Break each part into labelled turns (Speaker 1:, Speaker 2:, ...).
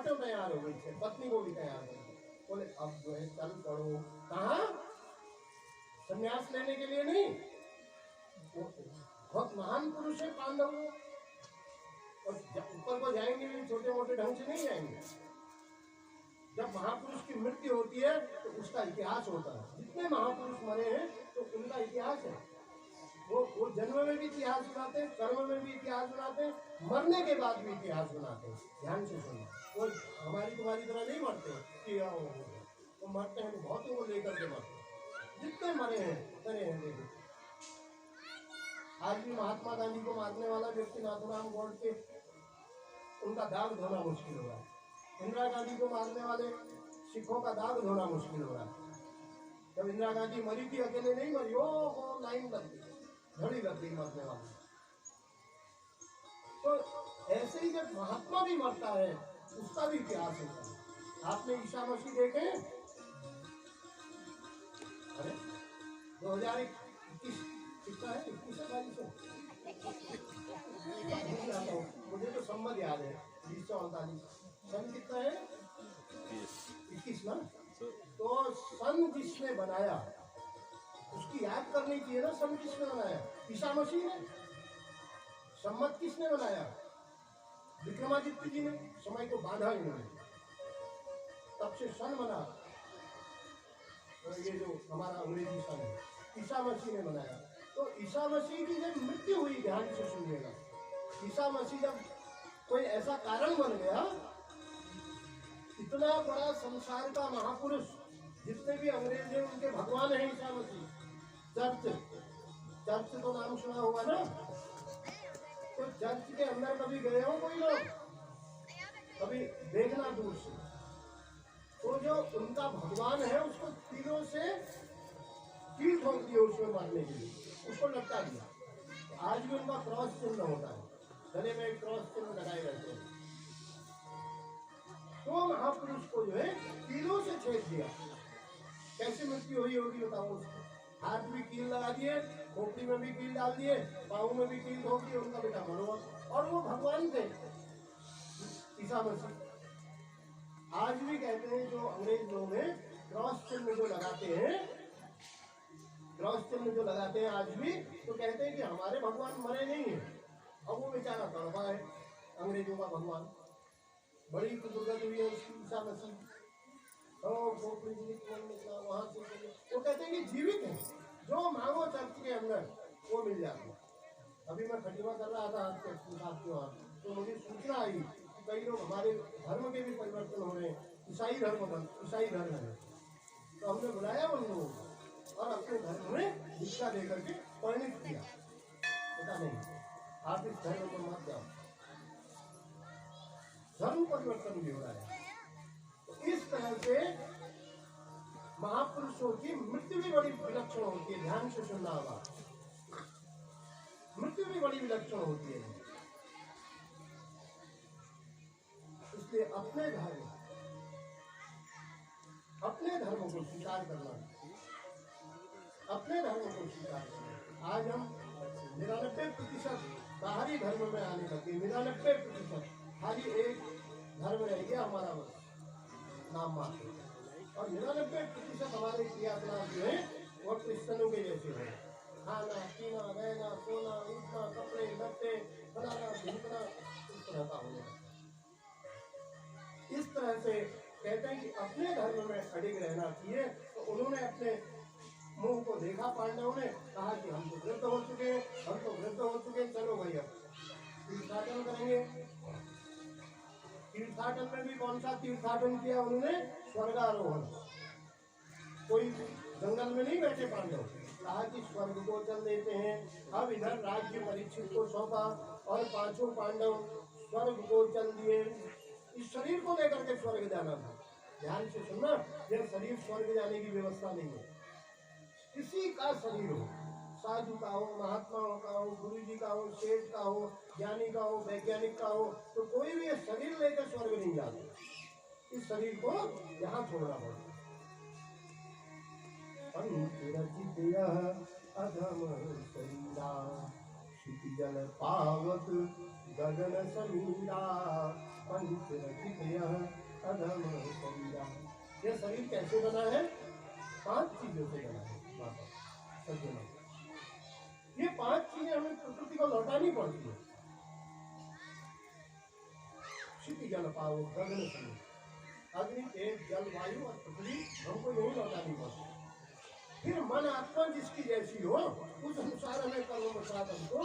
Speaker 1: Auto तैयार हो गई थे, पत्नी को भी तैयार कर दिया। बोले अब जो है चल पड़ो। कहाँ? संन्यास लेने के लिए नहीं, वो बहुत महान पुरुष है पांडव, और ऊपर को जाएंगे भी छोटे मोटे ढंग से नहीं जाएंगे। जब महापुरुष की मृत्यु होती है तो उसका इतिहास होता है। जितने महापुरुष मरे हैं तो उनका इतिहास है। वो जन्म में भी इतिहास बनाते हैं, कर्म में भी इतिहास बनाते हैं, मरने के बाद भी इतिहास बनाते हैं। ध्यान से सुनना, वो हमारी तुम्हारी तरह नहीं मरते कि वो मरते हैं तो बहुतों को लेकर के मरते हैं। जितने मरे हैं देखो। आज भी महात्मा गांधी को मारने वाला व्यक्ति नाथुराम गोडसे, उनका दाग धोना मुश्किल हो रहा है। इंदिरा गांधी को मारने वाले सिखों का दाग धोना मुश्किल हो रहा है। जब इंदिरा गांधी मरी थी, अकेले नहीं मरी, वो लाइन लग गई, घड़ी लग गई मरने वाली। तो ऐसे ही जब महात्मा भी मरता है उसका भी इतिहास होता है। आपने ईसा मसीह देखे? अरे 2021 कितना है? 21 मुझे तो संबंध याद है, 2048 सन कितना है? 21 ना। तो सन जिसने बनाया उसकी याद करनी चाहिए ना। सन किसने बनाया? ईसा मसीह ने। सम्मत किसने बनाया? विक्रमादित्य जी ने। समय को बांधा इन्होंने, तब से सन बना। ये जो हमारा अंग्रेजी सन है, ईसा मसीह ने बनाया। तो ईसा मसीह की जब मृत्यु हुई, ध्यान से सुनिएगा, ईसा मसीह जब कोई ऐसा कारण बन गया, इतना बड़ा संसार का महापुरुष, जितने भी अंग्रेज हैं उनके भगवान है ईसा मसीह। चर्च तो नाम सुना होगा ना। तो चर्च के अंदर कभी गए हो कोई लोग? कभी देखना दूर से। तो जो उनका भगवान है उसको तीरों से कील ठोक दिए उसमें मारने के लिए, उसको लटका दिया। आज भी उनका क्रॉस चिन्ह होता है, गले में एक क्रॉस चिन्ह लगाए रहते हैं। तो महापुरुष को जो है कीलों से छेद दिया। कैसे मृत्यु हुई होगी बताओ उसको? हाथ भी कील लगा दिए, खोपड़ी में भी कील डाल दिए, पाँव में भी कील ठोक दिए, उनका बेटा मरो। और वो भगवान थे ईसा मसीह। आज भी कहते हैं जो अंग्रेज लोग हैं, क्रॉस चिन्ह जो लगाते हैं, क्रॉस चिन्ह जो लगाते हैं आज भी, तो कहते हैं कि हमारे भगवान मरे नहीं है। अब वो बेचारा तड़पा है, अंग्रेजों का भगवान। बड़ी दुर्गति हुई है उसकी, ईसा मसीह। वहां से वो कहते हैं कि जीवित है, जो मांगो चर्च के अंदर वो मिल जाता है। अभी मैं खटीमा कर रहा था आपके साथ के वहाँ, तो मुझे सूचना आई कि कई लोग हमारे धर्म के भी परिवर्तन हो रहे हैं। ईसाई धर्म है। तो हमने बुलाया उन लोगों को और अपने धर्म में दीक्षा देकर के परिणित किया। पता नहीं आप इस धर्म को मत जाओ, धर्म परिवर्तन भी हो रहा है। तो इस तरह से महापुरुषों की मृत्यु भी बड़ी विलक्षण होती है। ध्यान से सुनना होगा, मृत्यु भी बड़ी विलक्षण होती है। इसलिए अपने धर्म को स्वीकार करना, अपने धर्म को स्वीकार करना। आज हम 99% बाहरी धर्म में आने लगे। 99% खाली एक धर्म रह गया हमारा, बस नाम मात्र। और 99% हमारे क्रियाकलाप जो है वो क्रिश्चनों के जैसे हैं। खाना पीना, रहना, सोना, उठना, कपड़े लत्ते, बनाना, ढूंढना, इस तरह का होने लगा। इस तरह से कहते हैं कि अपने धर्म में अडिग रहना चाहिए। तो उन्होंने अपने मुंह को देखा, पांडवों ने कहा कि हम तो वृद्ध हो चुके हैं, चलो भैया तीर्थाटन करेंगे। तीर्थाटन में भी कौन सा तीर्थाटन किया उन्होंने? स्वर्गारोहण। कोई जंगल में नहीं बैठे पांडव, कहा कि स्वर्ग को चल देते हैं। अब इधर राज्य परीक्षित को सौंपा और 5 पांडव स्वर्ग को चल दिए। इस शरीर को लेकर के स्वर्ग जाना था। ध्यान से सुनना, यह शरीर स्वर्ग जाने की व्यवस्था नहीं है। किसी का शरीर हो, साधु का हो, महात्माओं का हो, गुरु जी का हो, सेठ का हो, ज्ञानी का हो, वैज्ञानिक का हो, तो कोई भी शरीर लेकर स्वर्ग नहीं जाता। इस शरीर को यहाँ छोड़ना पड़ता। अधम शरीरा क्षितिजल पावक गगन समीरा पंच रचित यह अधम शरीरा। ये शरीर कैसे बना है? 5 चीजों से बना है माता सज्जनों। ये 5 चीजें हमें प्रकृति को लौटानी पड़ती है। क्षिति जल पाओ गगन समीर, अग्नि तेज जल वायु और पृथ्वी हमको यही लौटानी पड़ती है। फिर मन आत्मा जिसकी जैसी हो उस अनुसार हमें कर्म प्रसाद हमको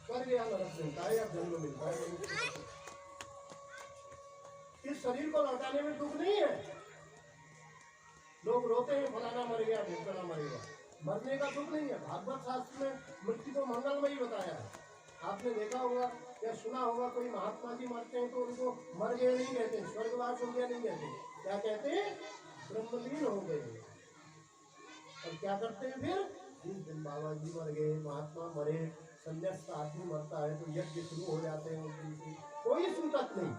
Speaker 1: स्वर्ग या नरक मिलता है या जन्म मिलता है। इस शरीर को लौटाने में दुख नहीं है। लोग रोते हैं फलाना मर गया ढिमकाना मर गया, मरने का दुख नहीं है। भागवत शास्त्र में मृत्यु को मंगलमयी बताया है। आपने देखा होगा या सुना होगा, कोई महात्मा जी मरते हैं तो उनको मर गए नहीं कहते, स्वर्गवास हो गया नहीं कहते, क्या कहते हैं? ब्रह्मलीन हो गए। और क्या करते हैं फिर? जिस दिन बाबा जी मर गए, महात्मा मरे, संन्यास्त आदमी मरता है तो यज्ञ शुरू हो जाते हैं उस दिन से। कोई सूतक नहीं,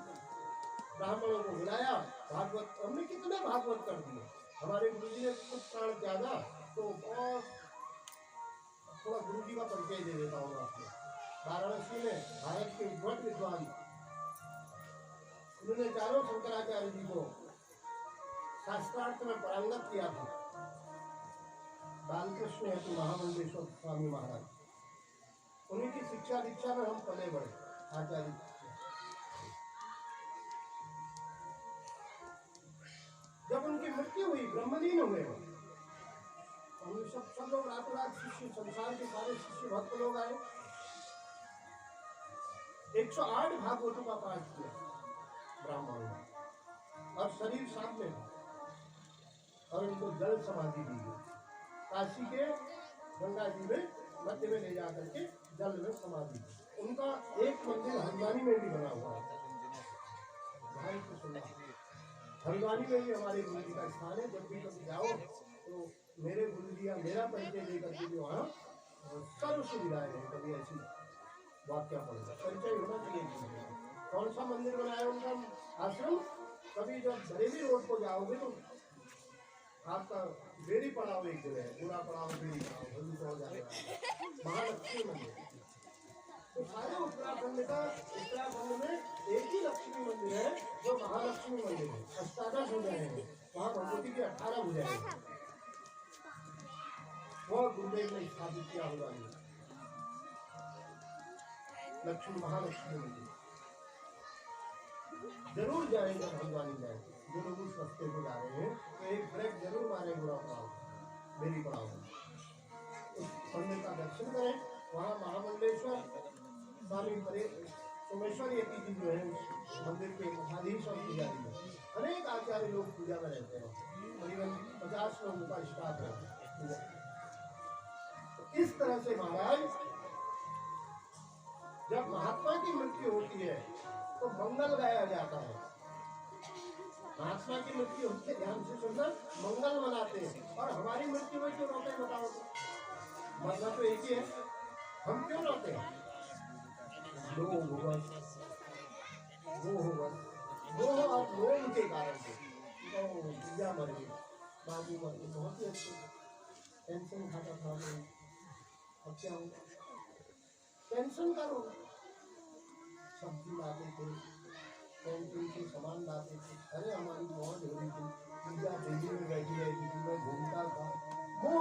Speaker 1: ब्राह्मणों को बुलाया, भागवत हमने कितने भागवत कर दिए। हमारे गुरु जी ने कुछ प्राण त्यागा तो बहुत थोड़ा गुरु जी का परिचय दे देता हूँ आपको। वाराणसी में भारत के उद्भट विद्वान, उन्होंने चारों शंकराचार्य जी को शास्त्रार्थ में पारंगत किया था। बालकृष्ण हेतु महामंडलेश्वर स्वामी महाराज, उन्हीं की शिक्षा दीक्षा में हम पले बढ़े आचार्य। जब उनकी मृत्यु हुई, ब्रह्मलीन हुए, हम सब लोग रातों रात शिष्य, संसार के सारे शिष्य भक्त लोग आए, 108 भागवतों का पाठ किया ब्राह्मणों ने, और शरीर सामने था, और उनको जल समाधि दी गई। काशी के गंगा जी में मध्य में ले जाकर के जल में समाधि दी। उनका एक मंदिर हल्द्वानी में भी बना हुआ है। हल्द्वानी में भी हमारे गुरु जी का स्थान है। जब भी कभी जाओ तो मेरे गुरु जी या मेरा परिचय लेकर के भी वहाँ सर्व सुविधाएं हैं। कभी ऐसी वाक्या पड़ेगा, परिचय होना चाहिए। कौन सा मंदिर बनाया उनका आश्रम? कभी जब बरेली रोड को जाओगे तो आपका बेड़ी पड़ाव एक जगह है, पूरा पड़ाव बेड़ी पड़ाव जल्दी से हो जाएगा, महालक्ष्मी मंदिर। तो सारे उत्तराखंड में एक ही लक्ष्मी मंदिर है जो महालक्ष्मी मंदिर है। 18 भुजाएं हैं वहाँ, भगवती की 18 भुजाएं हैं। वो गुरुदेव ने स्थापित किया होगा लक्ष्मी महालक्ष्मी मंदिर। जरूर जाएंगे हल्द्वानी जाएंगे, जो लोग उस रास्ते को जा रहे हैं तो एक ब्रेक जरूर मारे बुरा पड़ाव बेरी पड़ाव, उस मंदिर का दर्शन करें। वहाँ महामंडलेश्वर स्वामी सोमेश्वर यति जी जो है उस मंदिर के मठाधीश और पुजारी है। अनेक आचार्य लोग पूजा में रहते हैं, करीबन 50 लोगों का स्टाफ है। तो इस तरह से महाराज जब महात्मा की मृत्यु होती है तो मंगल गाया जाता है। महात्मा की मृत्यु होती है, ध्यान से सुनना, मंगल मनाते हैं। और हमारी मृत्यु में क्यों रोते हैं बताओ? मरना तो एक ही है, हम क्यों रोते हैं? मोह और लोभ के कारण से पिता मर गए, बाबू मर गए, बहुत ही अच्छे टेंशन खाता था। अब क्या होगा? टेंशन करो, सब्जी लाते थे, कैंटीन से सामान लाते थे, अरे हमारी मौज हो रही थी, पिज्जा दिल्ली में बैठी रहती थी, मैं घूमता था। वो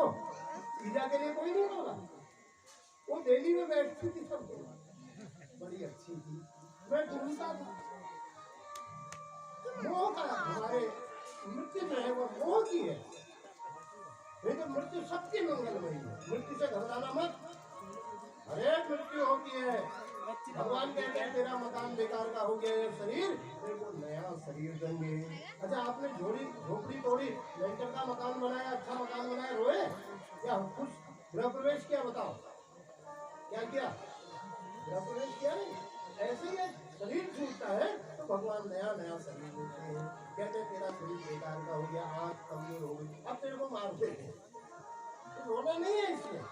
Speaker 1: पिज्जा के लिए कोई नहीं बोला, वो दिल्ली में बैठती थी, सब बड़ी अच्छी थी, मैं घूमता था। मोह का, हमारे मृत्यु जो है वो मोह की है। नहीं तो मृत्यु सबकी मंगलमयी है, मृत्यु से घबराना मत। अरे मृत्यु होती है, भगवान कहते हैं तेरा मकान बेकार का हो गया है शरीर, तेरे को नया शरीर देंगे। अच्छा, आपने झोपड़ी तोड़ी, लेंटर का मकान बनाया, अच्छा मकान बनाया, रोए या खुश गृह प्रवेश किया? बताओ क्या किया? गृह प्रवेश किया नहीं। ऐसे ही शरीर छूटता है तो भगवान नया नया शरीर देते हैं। कहते हैं तेरा शरीर बेकार का हो गया, आँख कमजोर हो गई, अब तेरे को मार देते हैं। तो रोना नहीं है, इसलिए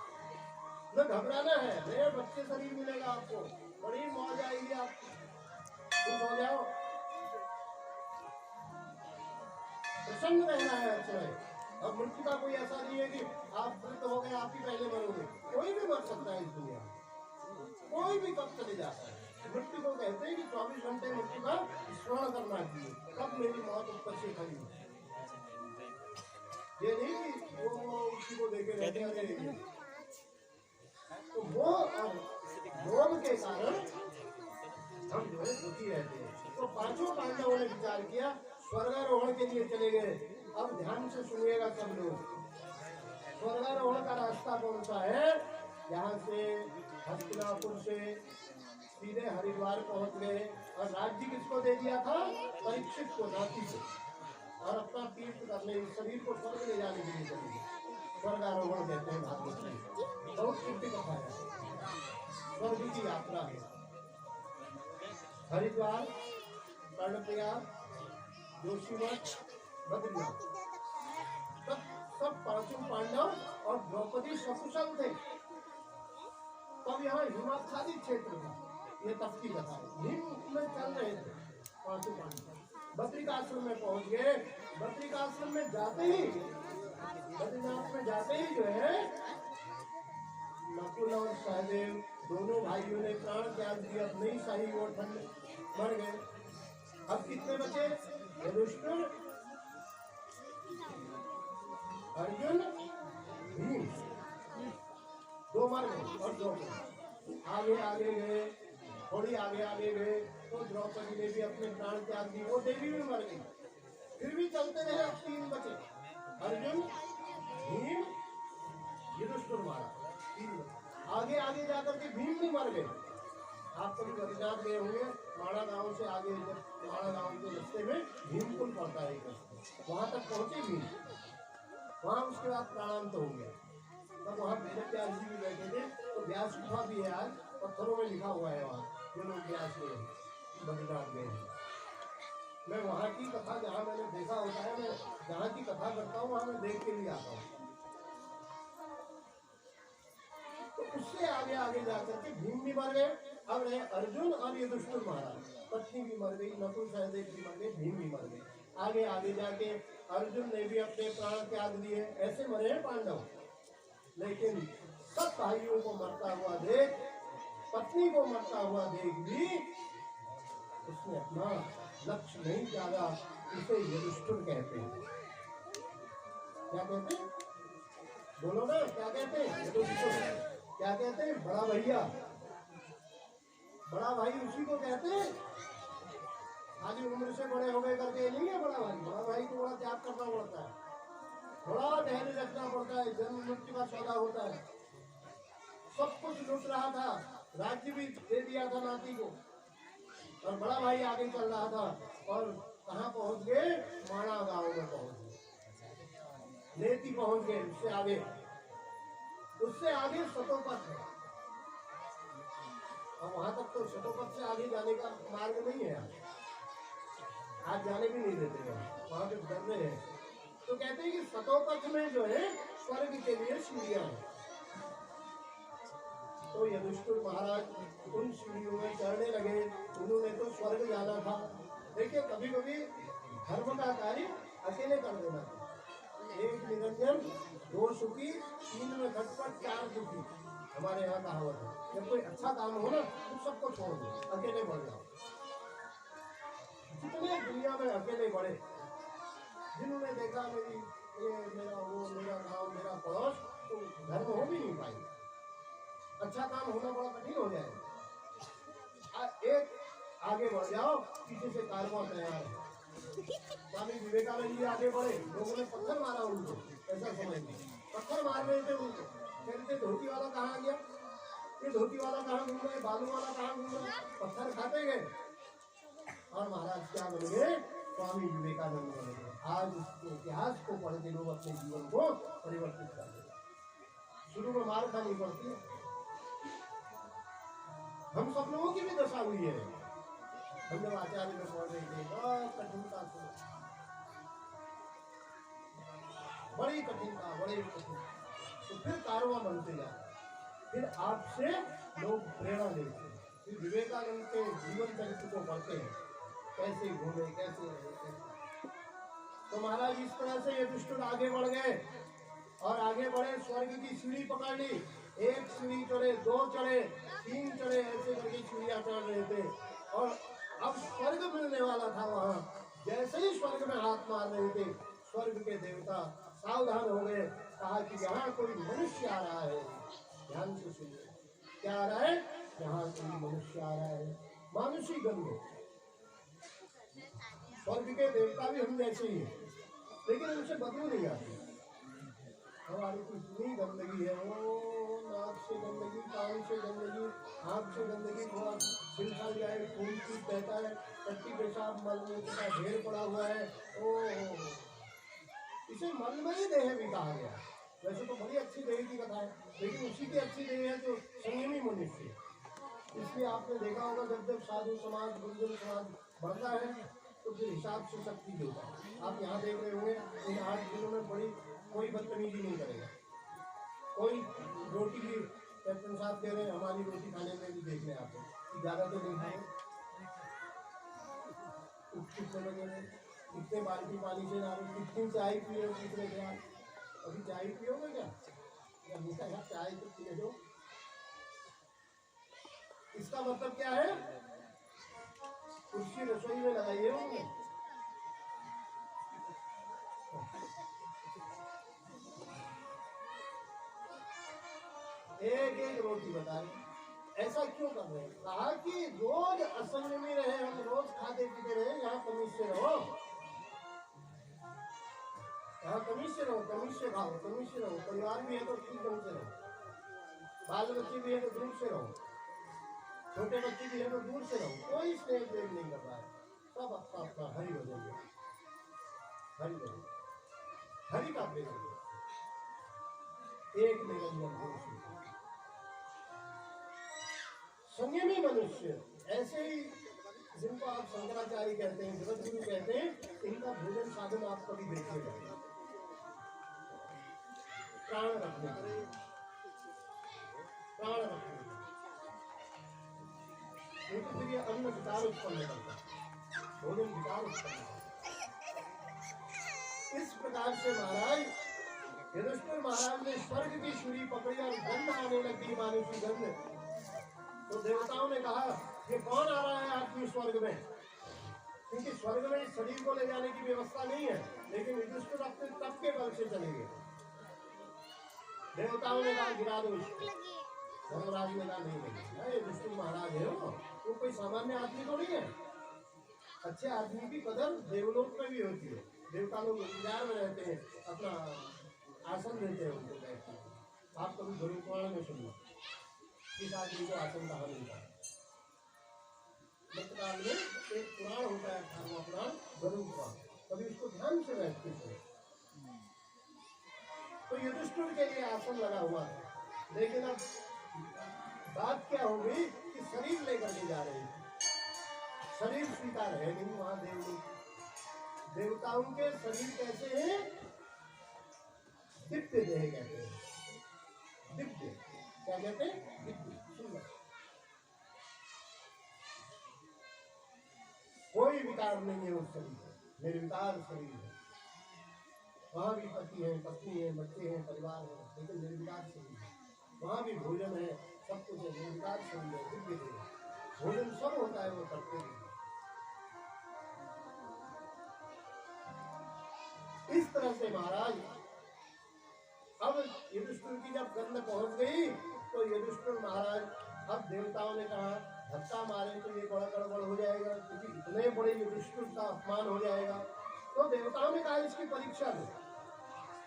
Speaker 1: न घबराना है। नए बच्चे शरीर मिलेगा आपको, बड़ी मौज आएगी आपको, खुश हो जाओ, प्रसन्न रहना है हर समय। अब मृत्यु का कोई ऐसा नहीं है कि आप वृद्ध हो गए आप ही पहले मरोगे, कोई भी मर सकता है इस दुनिया में। कोई भी कब चले जाता है। मृत्यु को कहते हैं कि 24 घंटे मृत्यु का स्मरण करना चाहिए, कब मेरी मौत ऊपर से खड़ी हो। ये नहीं कि वो उसी को देखे रहते हैं। तो वो और लोभ के कारण हम जो है दुखी रहते हैं। तो पांचों पांडवों ने विचार किया, स्वर्गारोहण के लिए चले गए। अब ध्यान से सुनिएगा सब लोग, स्वर्गारोहण का रास्ता कौन सा है? यहाँ से हस्तिनापुर से सीधे हरिद्वार पहुंच गए और राज्य किसको दे दिया था? परीक्षित को, नाती को, और अपना तीर्थ करने, शरीर को स्वर्ग ले जाने के लिए चले गए। स्वर्गारोहण कहते हैं भागवत में, बहुत सिद्ध कथा है, स्वर्ग की यात्रा है। हरिद्वार, कर्णप्रयाग, जोशीमठ, बद्रीनाथ, सब पांचों पांडव और द्रौपदी सकुशल थे। तब यहाँ हिमाच्छादित क्षेत्र था, ये तब की कथा है। हिम में चल रहे थे पांचों पांडव, बद्रिकाश्रम में पहुंच गए। बद्रिकाश्रम में जाते ही, बद्रीनाथ में जाते ही जो है नकुल और सहदेव दोनों भाइयों ने प्राण त्याग दिया, अपने ही शाही और ठंड मर गए। अब कितने बचे? युधिष्ठिर, अर्जुन, भीम, दो मर गए और द्रौपदी। आगे आगे गए, थोड़ी आगे गए तो द्रौपदी ने भी अपने प्राण त्याग दिए, वो देवी भी मर गई। फिर भी चलते रहे, अब तीन बचे, अर्जुन, भीम, युधिष्ठिर मारा, तीन बचे। आगे आगे जाकर के भीम भी मर गए। आप कभी बद्रीनाथ गए होंगे, माड़ा गांव से आगे, माड़ा गांव के रास्ते में भीमकुंड पड़ता है, वहां तक पहुंचे भीम, वहां उसके बाद प्राणांत हो गया। तब वहाँ वेद व्यास जी भी बैठे थे, तो व्यास गुफा भी है, आज पत्थरों में लिखा हुआ है वहाँ, जो लोग व्यास गए बद्रीनाथ गए। मैं वहाँ की कथा जहाँ मैंने देखा होता है, मैं जहाँ की कथा करता हूँ वहाँ मैं देख के भी आता हूँ। तो उससे आगे आगे जाकर के भीम भी मर गए। अब रहे अर्जुन और युधिष्ठिर महाराज, पत्नी भी मर गई, नकुल सहदेव भी मर गए, भीम भी मर गए। आगे आगे जाके अर्जुन ने भी अपने प्राण त्याग दिए। ऐसे मरे हैं पांडव। लेकिन सब भाइयों को मरता हुआ देख, पत्नी को मरता हुआ देख भी उसने अपना लक्ष्य नहीं त्यागा। इसे युधिष्ठिर कहते हैं। क्या कहते हैं? बोलो ना, क्या कहते हैं? युधिष्ठिर क्या कहते हैं? बड़ा भैया, बड़ा भाई उसी को कहते हैं। आज उम्र से बड़े हो गए करके नहीं है बड़ा भाई। बड़ा भाई को बड़ा त्याग करना पड़ता है, बड़ा धैर्य रखना पड़ता है, जन्म मृत्यु का सौदा होता है। सब कुछ लूट रहा था, राज्य भी दे दिया था नाती को, और बड़ा भाई आगे चल रहा था। और कहाँ पहुंच गए? माणा गांव में पहुंच गए, नेति पहुंच गए। उससे आगे सतोपथ है, और वहां तक तो सतोपथ से आगे जाने का मार्ग नहीं है, आज जाने भी नहीं देते हैं, वहां पे डर रहे हैं। तो कहते हैं कि सतोपथ में जो है स्वर्ग के लिए सीढ़ियां हैं। तो युधिष्ठिर महाराज उन सीढ़ियों में चढ़ने लगे। उन्होंने तो स्वर्ग जाना था। देखिए, कभी कभी धर्म का कार्य अकेले कर देना था। एक निरंजन, दो सुखी, तीन में खटपट, चार दुखी, हमारे यहाँ कहावत है। जब कोई अच्छा काम हो ना तो सबको छोड़ दो, अकेले बढ़ जाओ। जितने दुनिया में अकेले बढ़े, जिन्होंने देखा मेरी ये मेरा वो, मेरा गाँव, मेरा पड़ोस, तो धर्म हो भी नहीं पाई, अच्छा काम होना बड़ा कठिन हो जाएगा। एक आगे बढ़ जाओ, पीछे से कारवां तैयार है। स्वामी विवेकानंद जी आगे बढ़े, लोगों ने पत्थर मारा उनको, ऐसा समझ लो, पत्थर मार रहे थे उनको। कहते धोती वाला कहाँ गया, ये धोती वाला कहाँ घूम रहे, बालू वाला कहाँ घूम रहे, पत्थर खाते गए। और महाराज क्या बन गए? स्वामी विवेकानंद बन गए। आज उसके इतिहास को पढ़ के लोग अपने जीवन को परिवर्तित कर देते। शुरू में मार खानी पड़ती है, हम सब लोगों की भी दशा हुई है। हम जब आचार्य में पढ़ रहे थे, बहुत कठिनता से, बड़ी कठिनता, बड़ी कठिन। तो फिर कारवां बनते जाते, फिर आपसे लोग प्रेरणा लेते हैं, फिर विवेकानंद के जीवन चरित्र को पढ़ते हैं, कैसे घूमे, कैसे रहे। तो महाराज इस तरह से युधिष्ठिर आगे बढ़ गए, और आगे बढ़े, स्वर्ग की सीढ़ी पकड़ ली। एक सीढ़ी चढ़े, दो चढ़े, तीन चढ़े, ऐसे करके सीढ़ियां चढ़ रहे थे। और अब स्वर्ग मिलने वाला था वहां। जैसे ही स्वर्ग में हाथ मार रहे थे, स्वर्ग के देवता सावधान हो गए। कहा कि यहाँ कोई मनुष्य आ रहा है, ध्यान से सुनिए। क्या आ रहा है? यहाँ कोई मनुष्य आ रहा है। मानुषी गंध। स्वर्ग के देवता भी हम जैसे ही हैं, लेकिन उनसे बदलू नहीं आती। हमारी तो इतनी गंदगी है, वो नाक से गंदगी, कान से गंदगी, आँख से गंदगी, थोड़ा छिलका जाए, खून पीट बहता है, टट्टी पेशाब मलमूत्र का ढेर पड़ा हुआ है। ओ इसे मलमयी देह भी कहा गया। वैसे तो बड़ी अच्छी देह की कथा है, लेकिन उसी की अच्छी देह है जो संयमी मनुष्य। इसलिए आपने देखा होगा जब जब साधु समाज, गुरुजन समाज बढ़ता है तो फिर हिसाब से शक्ति देता है। आप यहाँ देख रहे होंगे इन 8 दिनों में बड़ी कोई बदतमीजी नहीं करेगा। कोई रोटी भी कैप्टन साहब कह रहे हैं हमारी रोटी खाने में भी देखने आते हैं, ज्यादा तो नहीं खाए। कितने बजे कितने बाल्टी पानी से ना कितनी चाय पिए, कितने यार अभी चाय पियोगे क्या? चाय तो पिए दो। इसका मतलब क्या है? कुर्सी रसोई में लगाइए होंगे। एक एक रोटी बता रहे। ऐसा क्यों कर रहे हैं? कहा कि रोज असंग में रहे, हम रोज खाते पीते रहे, यहाँ तमीज से रहो, यहाँ तमीज से रहो, तमीज से खाओ, तमीज से रहो। परिवार भी है तो ठीक ढंग से रहो, बाल बच्चे भी है तो दूर से रहो, छोटे बच्चे भी है तो दूर से रहो। कोई स्नेह प्रेम नहीं कर रहा है, सब अपना अपना हरि भजन, हरि भजन, हरि का प्रेम, एक निरंजन संयमी मनुष्य। ऐसे ही जिनको आप शंकराचार्य कहते हैं, जगत गुरु कहते हैं, इनका भोजन साधन आप कभी देखिएगा। प्राण रखने, प्राण रखने, नहीं तो फिर ये अन्न विकार उत्पन्न करता है, भोजन विकार उत्पन्न करता है। इस प्रकार से महाराज युधिष्ठिर महाराज ने स्वर्ग की छुरी पकड़ी और गंध आने लगी, मानुषी गंध। तो देवताओं ने कहा ये कौन आ रहा है आदमी स्वर्ग में? क्योंकि स्वर्ग में इस शरीर को ले जाने की व्यवस्था नहीं है, लेकिन युधिष्ठिर अपने तप के बल से चलेंगे। देवताओं ने कहा गिरा दो इसको। धर्मराज ने कहा नहीं नहीं, युधिष्ठिर महाराज है वो कोई सामान्य आदमी तो नहीं है। अच्छे आदमी की कदर देवलोक में भी होती है। देवता लोग इंतजार में रहते हैं, अपना आसन देते हैं उनको बैठने। आप कभी गुरु पुराण में सुनिए किस आदमी को आसन कहा मिलता है। मध्यकाल में एक पुराण होता है, 18वां पुराण गरुड़ पुराण, कभी उसको ध्यान से बैठते थे। तो युधिष्ठिर के लिए आसन लगा हुआ है, लेकिन अब बात क्या हो गई कि शरीर लेकर के जा रहे हैं। शरीर स्वीकार है नहीं वहां देवलोक। देवताओं के शरीर कैसे हैं? दिव्य देह कहते हैं। दिव्य क्या कहते हैं? दिव्य, सुंदर, कोई विकार नहीं है उस शरीर में, निर्विकार शरीर है। वहां भी पति है, पत्नी है, बच्चे हैं, परिवार है, लेकिन निर्विकार शरीर है। वहां भी भोजन है, सब कुछ है, निर्विकार शरीर है, दिव्य देह। भोजन सब होता है, वो करते हैं। इस तरह से महाराज अब युधिष्ठिर की जब गंध पहुंच गई तो युधिष्ठिर महाराज, अब देवताओं ने कहा धक्का मारे तो ये बड़ा गड़बड़ हो जाएगा, क्योंकि इतने बड़े युधिष्ठिर का अपमान हो जाएगा। तो देवताओं ने कहा इसकी परीक्षा लो।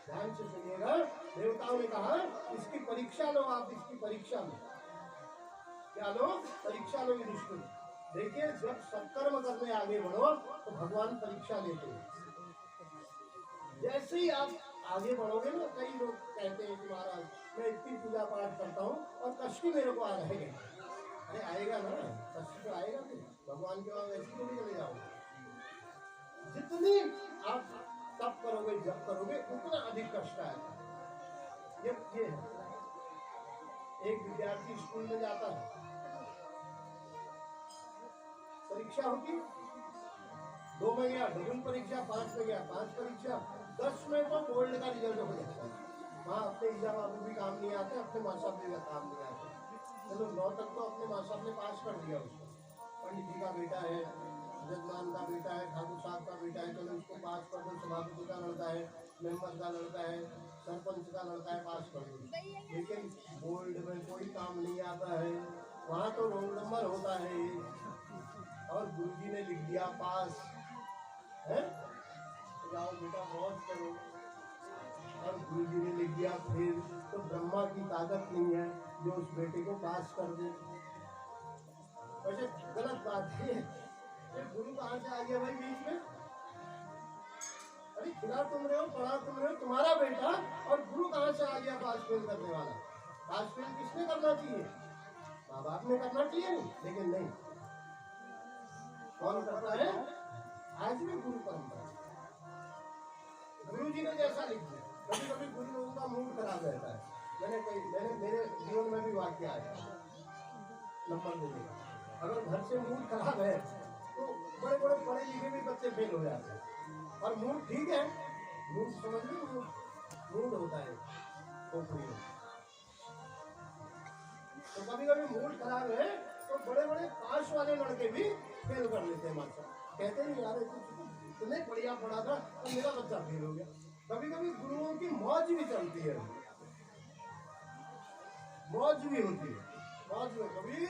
Speaker 1: ध्यान से सुनिएगा, देवताओं ने कहा इसकी परीक्षा लो, आप इसकी परीक्षा लो। क्या लो? परीक्षा लो युधिष्ठिर। देखिए जब सत्कर्म करने आगे बढ़ो तो भगवान परीक्षा लेते हैं। जैसे ही आप आगे बढ़ोगे ना, कई लोग कहते हैं कि महाराज मैं इतनी पूजा पाठ करता हूँ और कष्ट मेरे को आ रहे हैं। अरे आएगा ना, कष्ट तो आएगा, फिर भगवान के वहां ऐसी तो नहीं चले जाओगे। जितनी आप तप करोगे, जप करोगे, उतना अधिक कष्ट आएगा। ये है, एक विद्यार्थी स्कूल में जाता है, परीक्षा होती, 2 में गया, 2 परीक्षा, 5 में गया, 5 परीक्षा, 10 में तो गोल्ड का रिजल्ट हो जाता है। वहाँ अपने ईजा बाबू भी काम नहीं आते, अपने माँ साहब भी काम नहीं आते। चलो 9 तक तो अपने माँ साहब ने पास कर दिया उसको। पंडित जी का बेटा है, जजमान का बेटा है, ठाकुर साहब का बेटा है, चलो उसको पास कर दो। सभापति का लड़का है, मेंबर का लड़का है, सरपंच का लड़का है, पास कर दो। लेकिन बोर्ड में कोई काम नहीं आता है, वहाँ तो रोल नंबर होता है और गुरुजी ने लिख दिया पास है, तो जाओ बेटा मौज करो। और गुरुजी ने लिख दिया फेल, तो ब्रह्मा की ताकत नहीं है जो उस बेटे को पास कर दे। वैसे गलत बात है, गुरु कहाँ से आ गया भाई बीच में? अरे खिला तुम रहे हो, पढ़ा तुम रहे हो, तुम्हारा बेटा, और गुरु कहाँ से आ गया पास फेल करने वाला? पास फेल किसने करना चाहिए? माँ बाप ने करना चाहिए नहीं, लेकिन नहीं, कौन करता है? आज भी गुरु परंपरा, गुरु जी ने जैसा लिख दिया। कभी कभी गुरु लोगों का मूड खराब रहता है। मैंने मेरे जीवन में भी वाक्य आया नंबर देने, अगर घर से मूड खराब है तो बड़े बड़े पढ़े लिखे भी बच्चे फेल हो जाते हैं। और मूड ठीक है, मूड समझ लो, मूड होता है खोपड़ी में। तो कभी कभी मूड खराब है तो बड़े बड़े पास वाले लड़के भी फेल कर लेते हैं मास्टर। कहते नहीं यार इतने बढ़िया पढ़ा था तो मेरा बच्चा फेल हो गया। कभी कभी गुरुओं की मौज भी चलती है, मौज भी होती है। मौज में कभी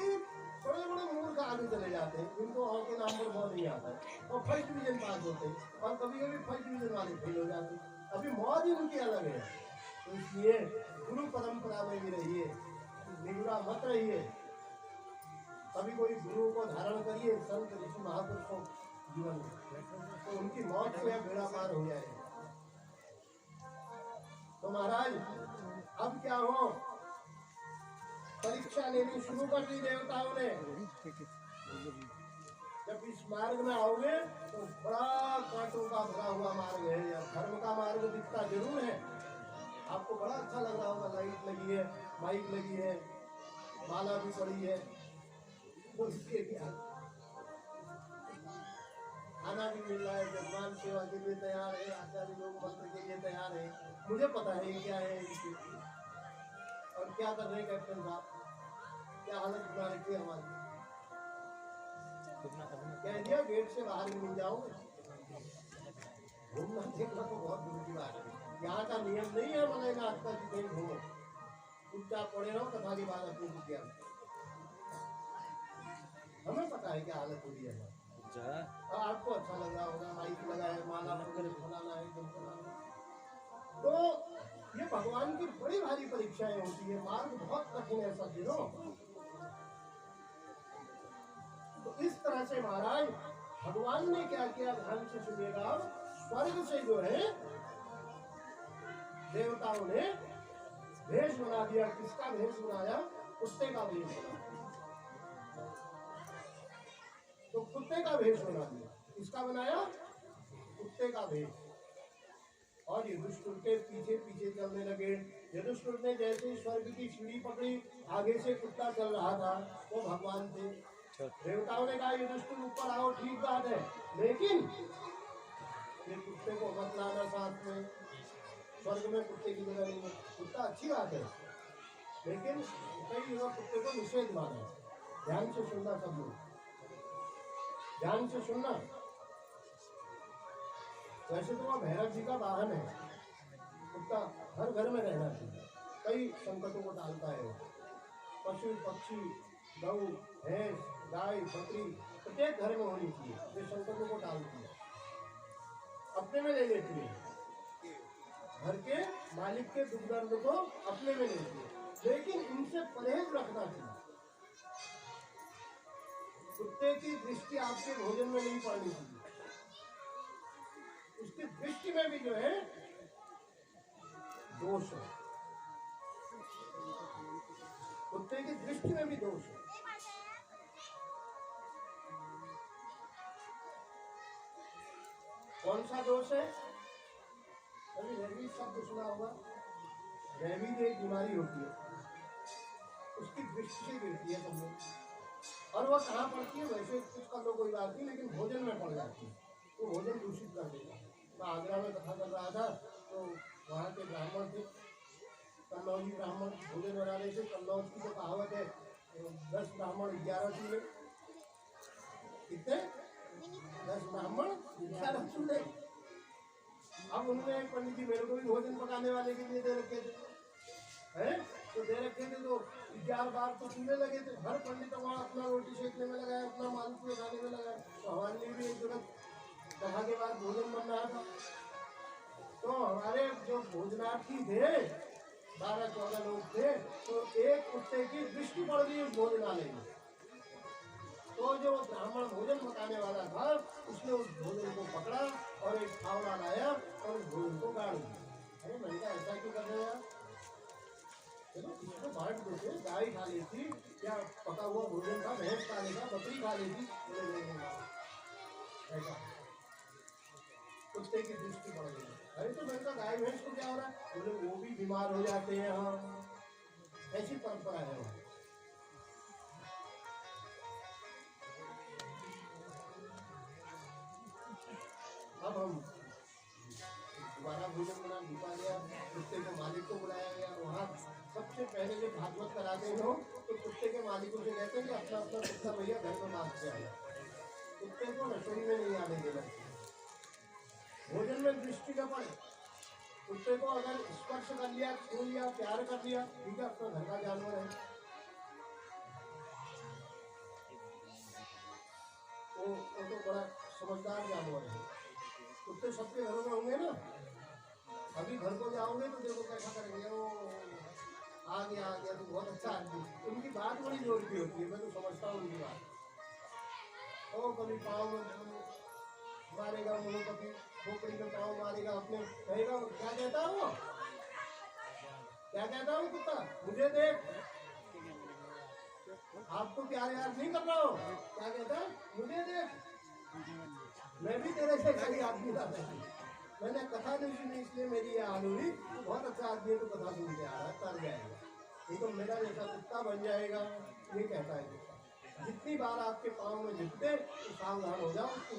Speaker 1: बड़े बड़े मूर्ख आगे चले जाते हैं, जिनको और के नाम पर बहुत नहीं आता है, और फर्स्ट डिवीजन पास होते हैं, और कभी कभी फर्स्ट डिवीजन वाले फेल हो जाते हैं। अभी मौज ही उनकी अलग है। तो इसलिए गुरु परंपरा में भी रहिए, निगुरा मत रहिए। कभी कोई गुरु को धारण करिए, संत ऋषि महापुरुषों जीवन में, तो उनकी मौत से बेड़ा पार हो जाएगा। तो महाराज अब क्या हो, परीक्षा लेनी शुरू कर दी देवताओं ने। जब इस मार्ग में आओगे तो बड़ा कांटों का भरा हुआ मार्ग है, या धर्म का मार्ग दिखता जरूर है, आपको बड़ा अच्छा लग रहा होगा, लाइट लगी है, माइक लगी है, माला भी पड़ी है, तो इसके क्या खाना भी मिल रहा है, जजमान सेवा के लिए तैयार है, आचार्य लोग मंत्र के लिए तैयार है। मुझे पता है क्या है इनकी, और क्या कर रहे हैं कैप्टन साहब, क्या हालत बना रखी है हमारी। कह दिया गेट से बाहर भी नहीं जाओगे, घूमना देखना तो बहुत दूर की बात है। यहाँ का नियम नहीं है मलाई नाथ का कि कहीं घूमो, चुपचाप पड़े रहो, कथा की बात अपनी बुद्धिया। हमें पता है क्या हालत हो रही है। आपको अच्छा लग रहा होगा, माइक लगा है, माला फलाना है, तो ये भगवान की बड़ी भारी परीक्षाएं होती है, मार्ग बहुत कठिन है सब दिनों। तो इस तरह से महाराज भगवान ने क्या किया, ध्यान से सुनिएगा। स्वर्ग से जो है देवताओं ने भेष बना दिया। किसका भेष बनाया? कुत्ते का भेष बना। तो कुत्ते का भेष बना दिया। किसका बनाया? कुत्ते का भेष। और युधिष्ठिर के पीछे पीछे चलने लगे। युधिष्ठिर ने जैसे स्वर्ग की सीढ़ी पकड़ी, आगे से कुत्ता चल रहा था, वो भगवान थे। देवताओं ने कहा युधिष्ठिर ऊपर आओ, ठीक बात है, लेकिन ये कुत्ते को मत लाना साथ में, स्वर्ग में कुत्ते की जगह नहीं है। कुत्ता अच्छी बात है, लेकिन कई जगह कुत्ते को निषेध माना। ध्यान से सुनना सब लोग, ध्यान से सुनना। वैसे तो वह भैरव जी का वाहन है, कुत्ता हर घर में रहना चाहिए, कई संकटों को टालता है। पशु पक्षी, गौ, भैंस, गाय, बकरी प्रत्येक घर में होनी चाहिए, ये संकटों को टालती है, अपने में ले लेती है। घर के मालिक के दुख दर्द को अपने में लेती है, लेकिन इनसे परहेज रखना चाहिए। कुत्ते की दृष्टि आपके भोजन में नहीं पड़नी चाहिए, उसकी दृष्टि में भी जो है दोष है, कुत्ते की दृष्टि में भी दोष है। कौन सा दोष है? अभी रैबीज शब्द सुना होगा। रैबीज एक बीमारी होती है, उसकी दृष्टि से गिरती है सब लोग, और वह कहाँ पड़ती है? वैसे कुछ कर लो कोई बात नहीं, लेकिन भोजन में पड़ जाती है, तो भोजन दूषित कर देगा। मैं आगरा में कथा कर रहा था, तो वहाँ के ब्राह्मण थे, कन्नौजी ब्राह्मण भोजन बना रहे थे। कन्नौज की तो कहावत है 10 ब्राह्मण 11 चूल्हे। कितने? 10 ब्राह्मण 11 चूल्हे। अब उन्होंने एक पंडित जी मेरे को भी भोजन पकाने वाले के लिए दे रखे थे, हैं? तो दे रखे थे तो 11 बार तो चूल्हे लगे थे। हर पंडित वहाँ अपना रोटी सेकने में लगाया, अपना मालपुआ लगाने में लगाया। तो हमारे लिए भी एक जगह कहा के बाद भोजन बन रहा था। तो हमारे जो भोजनार्थी थे 12-14 लोग थे, तो एक कुत्ते की दृष्टि पड़ गई उस भोजनालय में। तो जो ब्राह्मण भोजन पकाने वाला था उसने उस भोजन को पकड़ा और एक फावड़ा लाया और उस भोजन को गाड़ दिया। अरे मैंने कहा ऐसा क्यों कर रहे हो यार, चलो इसको बांट देते, गाय खा लेती या पका हुआ भोजन था, भैंस खा लेगा, बकरी खा लेती। बोले नहीं ऐसा कुत्ते की दृष्टि पड़ गई। अरे तो मैंने कहा गाय भैंस को क्या हो रहा है? बोले वो भी बीमार हो जाते हैं। हाँ ऐसी परंपरा है वहाँ। अब हम दोबारा भोजन बना ढूंढा गया, कुत्ते के मालिक को बुलाया गया। वहाँ सबसे पहले जब भागवत कराते हो तो कुत्ते के मालिकों से कहते हैं कि अपना अपना कुत्ता भैया घर में बांध के आया। कुत्ते को रसोई में नहीं आने देना, भोजन में दृष्टि न पड़े। कुत्ते को अगर स्पर्श कर लिया, छू लिया, प्यार कर लिया, ठीक है, अपना घर का जानवर है, वो तो बड़ा समझदार जानवर है। कुत्ते सबके घरों में होंगे ना। अभी घर को जाओगे तो देखो कैसा करेंगे, वो आ गया तो बहुत अच्छा आदमी। उनकी बात बड़ी जोर की होती है, मैं तो समझता हूँ उनकी बात। और कभी पाँव में मारेगा, मुँह कभी खोपड़ी में पाँव मारेगा, अपने कहेगा क्या कहता है वो, क्या कहता हूँ कुत्ता, मुझे देख, आपको प्यार यार नहीं कर रहा हो, क्या कहता है, मुझे देख, मैं भी तेरे से कई आदमी था। मैंने कथा नहीं सुनी इसलिए मेरी ये हाल हुई। तो बहुत अच्छा आदमी है तो कथा सुन के आ रहा है, तर जाएगा, नहीं तो मेरा जैसा कुत्ता बन जाएगा। ये कहता है कुत्ता। जितनी बार आपके पाँव में झुकते तो सावधान हो जाओ उसको।